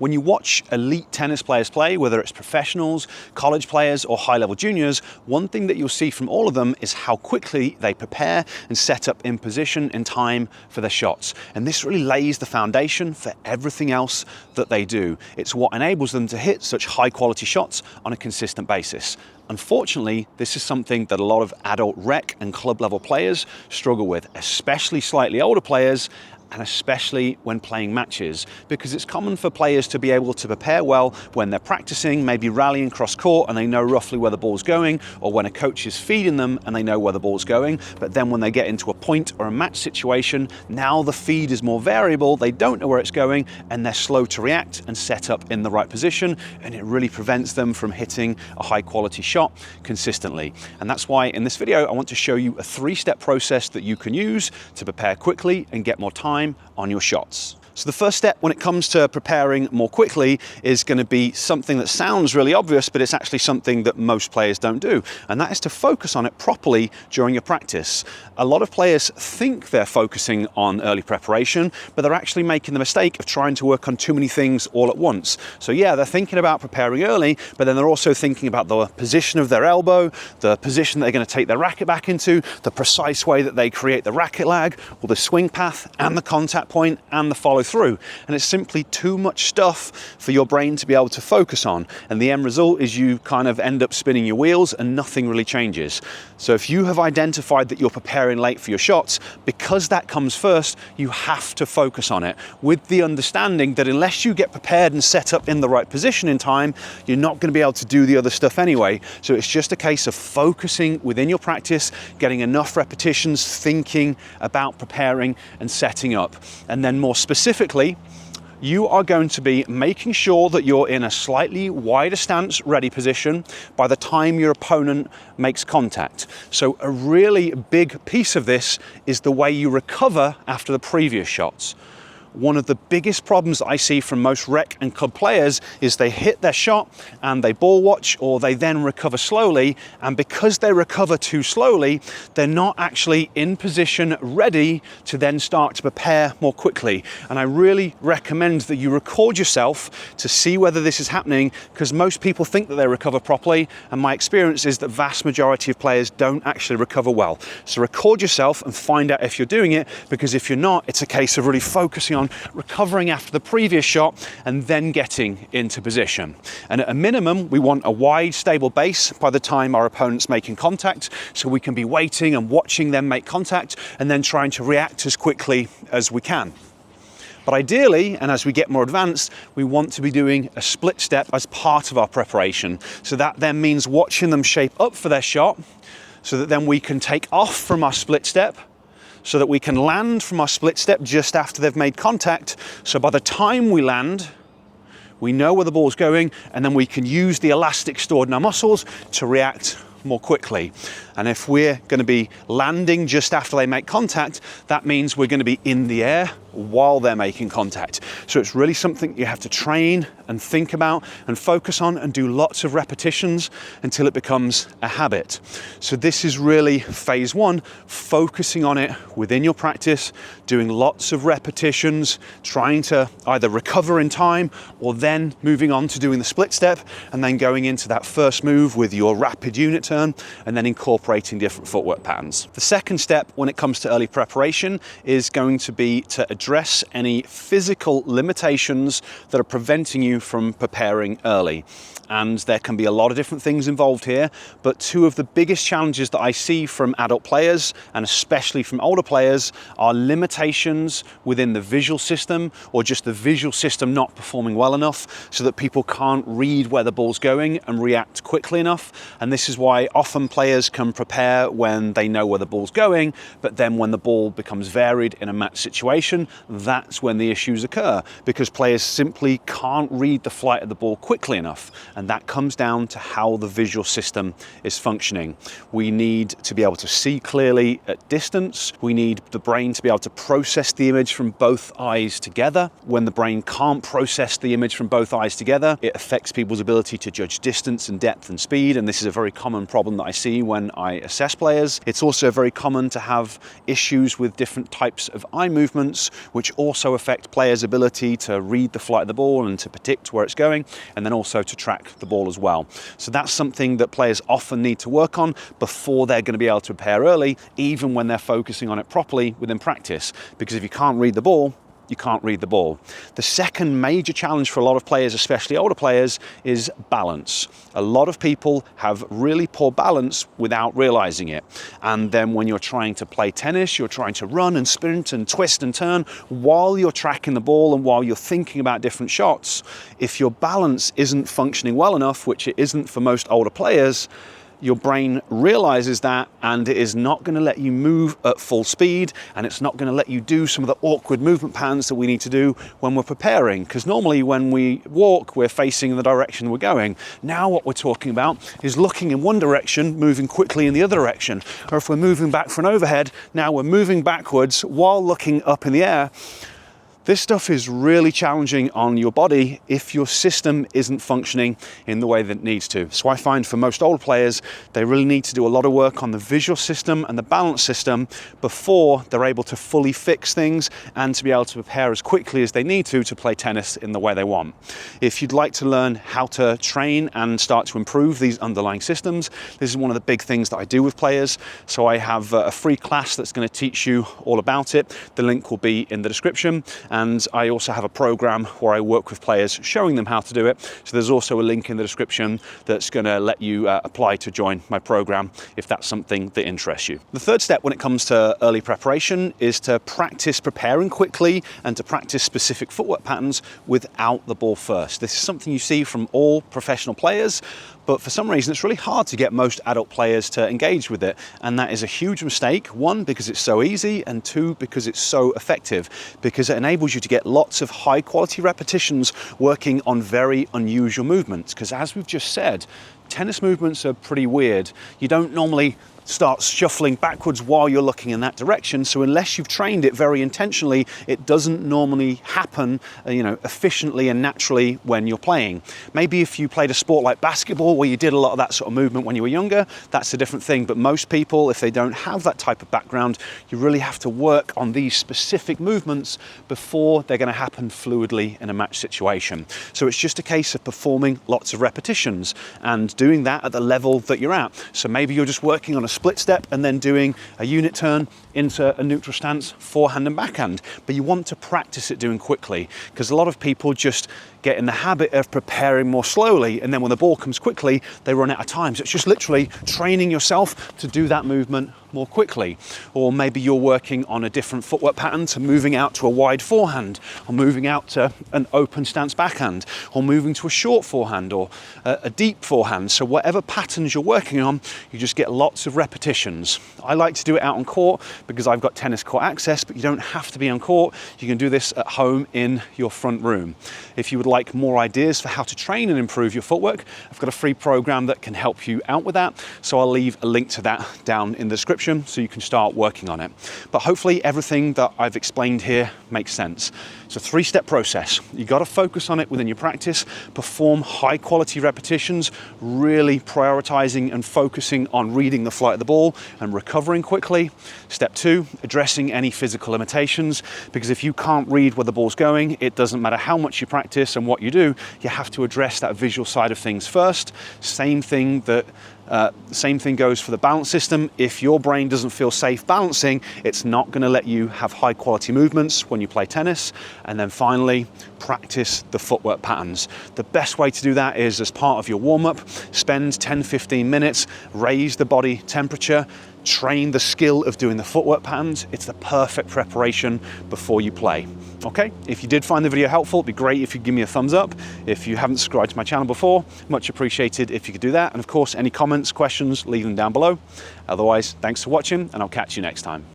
When you watch elite tennis players play, whether it's professionals, college players, or high-level juniors, one thing that you'll see from all of them is how quickly they prepare and set up in position in time for their shots. And this really lays the foundation for everything else that they do. It's what enables them to hit such high-quality shots on a consistent basis. Unfortunately, this is something that a lot of adult rec and club level players struggle with, especially slightly older players, and especially when playing matches, because it's common for players to be able to prepare well when they're practicing, maybe rallying cross court and they know roughly where the ball's going, or when a coach is feeding them and they know where the ball's going. But then when they get into a point or a match situation, now the feed is more variable, they don't know where it's going, and they're slow to react and set up in the right position, and it really prevents them from hitting a high quality shot consistently. And that's why in this video I want to show you a 3-step process that you can use to prepare quickly and get more time on your shots. So the first step when it comes to preparing more quickly is going to be something that sounds really obvious, but it's actually something that most players don't do, and that is to focus on it properly during your practice. A lot of players think they're focusing on early preparation, but they're actually making the mistake of trying to work on too many things all at once. So yeah, they're thinking about preparing early, but then they're also thinking about the position of their elbow, the position they're going to take their racket back into, the precise way that they create the racket lag, or the swing path, and the contact point, and the follow through. And it's simply too much stuff for your brain to be able to focus on. And the end result is you kind of end up spinning your wheels and nothing really changes. So if you have identified that you're preparing late for your shots, because that comes first, you have to focus on it with the understanding that unless you get prepared and set up in the right position in time, you're not going to be able to do the other stuff anyway. So it's just a case of focusing within your practice, getting enough repetitions, thinking about preparing and setting up. And then more specifically, you are going to be making sure that you're in a slightly wider stance ready position by the time your opponent makes contact. So a really big piece of this is the way you recover after the previous shots. One of the biggest problems that I see from most rec and club players is they hit their shot and they ball watch, or they then recover slowly, and because they recover too slowly, they're not actually in position ready to then start to prepare more quickly. And I really recommend that you record yourself to see whether this is happening, because most people think that they recover properly, and my experience is that vast majority of players don't actually recover well. So record yourself and find out if you're doing it, because if you're not, it's a case of really focusing on recovering after the previous shot and then getting into position. And at a minimum, we want a wide, stable base by the time our opponent's making contact, so we can be waiting and watching them make contact and then trying to react as quickly as we can. But ideally, and as we get more advanced, we want to be doing a split step as part of our preparation. So that then means watching them shape up for their shot, so that then we can take off from our split step, so that we can land from our split step just after they've made contact. So by the time we land, we know where the ball's going, and then we can use the elastic stored in our muscles to react more quickly. And if we're going to be landing just after they make contact, that means we're going to be in the air while they're making contact. So it's really something you have to train and think about and focus on and do lots of repetitions until it becomes a habit. So this is really phase 1, focusing on it within your practice, doing lots of repetitions, trying to either recover in time or then moving on to doing the split step, and then going into that first move with your rapid unit turn, and then incorporating different footwork patterns. The second step when it comes to early preparation is going to be to address any physical limitations that are preventing you from preparing early. And there can be a lot of different things involved here, but 2 of the biggest challenges that I see from adult players, and especially from older players, are limitations within the visual system, or just the visual system not performing well enough so that people can't read where the ball's going and react quickly enough. And this is why often players can prepare when they know where the ball's going, but then when the ball becomes varied in a match situation, that's when the issues occur, because players simply can't read the flight of the ball quickly enough. and that comes down to how the visual system is functioning. We need to be able to see clearly at distance. We need the brain to be able to process the image from both eyes together. When the brain can't process the image from both eyes together, it affects people's ability to judge distance and depth and speed, and this is a very common problem that I see when I assess players. It's also very common to have issues with different types of eye movements, which also affect players' ability to read the flight of the ball and to predict where it's going, and then also to track the ball as well. So that's something that players often need to work on before they're going to be able to prepare early, even when they're focusing on it properly within practice, because if you can't read the ball, you can't read the ball. The second major challenge for a lot of players, especially older players, is balance. A lot of people have really poor balance without realizing it. And then when you're trying to play tennis, you're trying to run and sprint and twist and turn while you're tracking the ball and while you're thinking about different shots. If your balance isn't functioning well enough, which it isn't for most older players, your brain realizes that, and it is not going to let you move at full speed, and it's not going to let you do some of the awkward movement patterns that we need to do when we're preparing. Because normally when we walk, we're facing the direction we're going. Now what we're talking about is looking in one direction, moving quickly in the other direction. Or if we're moving back for an overhead, now we're moving backwards while looking up in the air. This stuff is really challenging on your body if your system isn't functioning in the way that it needs to. So I find for most older players, they really need to do a lot of work on the visual system and the balance system before they're able to fully fix things and to be able to prepare as quickly as they need to play tennis in the way they want. If you'd like to learn how to train and start to improve these underlying systems, this is one of the big things that I do with players. So I have a free class that's going to teach you all about it. The link will be in the description. And I also have a program where I work with players showing them how to do it. So there's also a link in the description that's going to let you apply to join my program if that's something that interests you. The third step when it comes to early preparation is to practice preparing quickly and to practice specific footwork patterns without the ball first. This is something you see from all professional players, but for some reason it's really hard to get most adult players to engage with it, and that is a huge mistake. One, because it's so easy, and two, because it's so effective, because it enables you to get lots of high quality repetitions working on very unusual movements. Because as we've just said, tennis movements are pretty weird. You don't normally start shuffling backwards while you're looking in that direction. So unless you've trained it very intentionally, it doesn't normally happen, efficiently and naturally when you're playing. Maybe if you played a sport like basketball where you did a lot of that sort of movement when you were younger, that's a different thing. But most people, if they don't have that type of background, you really have to work on these specific movements before they're going to happen fluidly in a match situation. So it's just a case of performing lots of repetitions and doing that at the level that you're at. So maybe you're just working on a split step and then doing a unit turn into a neutral stance, forehand and backhand. But you want to practice it doing quickly, because a lot of people just get in the habit of preparing more slowly, and then when the ball comes quickly, they run out of time. So it's just literally training yourself to do that movement more quickly. Or maybe you're working on a different footwork pattern to moving out to a wide forehand, or moving out to an open stance backhand, or moving to a short forehand or a deep forehand. So whatever patterns you're working on, you just get lots of repetitions. I like to do it out on court because I've got tennis court access, but you don't have to be on court. You can do this at home in your front room. If you would like more ideas for how to train and improve your footwork, I've got a free program that can help you out with that. So I'll leave a link to that down in the description so you can start working on it. But hopefully everything that I've explained here makes sense. It's a three-step process. You got to focus on it within your practice, perform high quality repetitions, really prioritizing and focusing on reading the flight of the ball and recovering quickly. Step two, addressing any physical limitations, because if you can't read where the ball's going, it doesn't matter how much you practice and what you do, you have to address that visual side of things first. Same thing goes for the balance system. If your brain doesn't feel safe balancing, it's not going to let you have high quality movements when you play tennis. And then finally, practice the footwork patterns. The best way to do that is as part of your warm-up. Spend 10-15 minutes, raise the body temperature, train the skill of doing the footwork patterns. It's the perfect preparation before you play. Okay, if you did find the video helpful, it'd be great if you give me a thumbs up. If you haven't subscribed to my channel before, much appreciated if you could do that. And of course, any comments, questions, leave them down below. Otherwise, thanks for watching, and I'll catch you next time.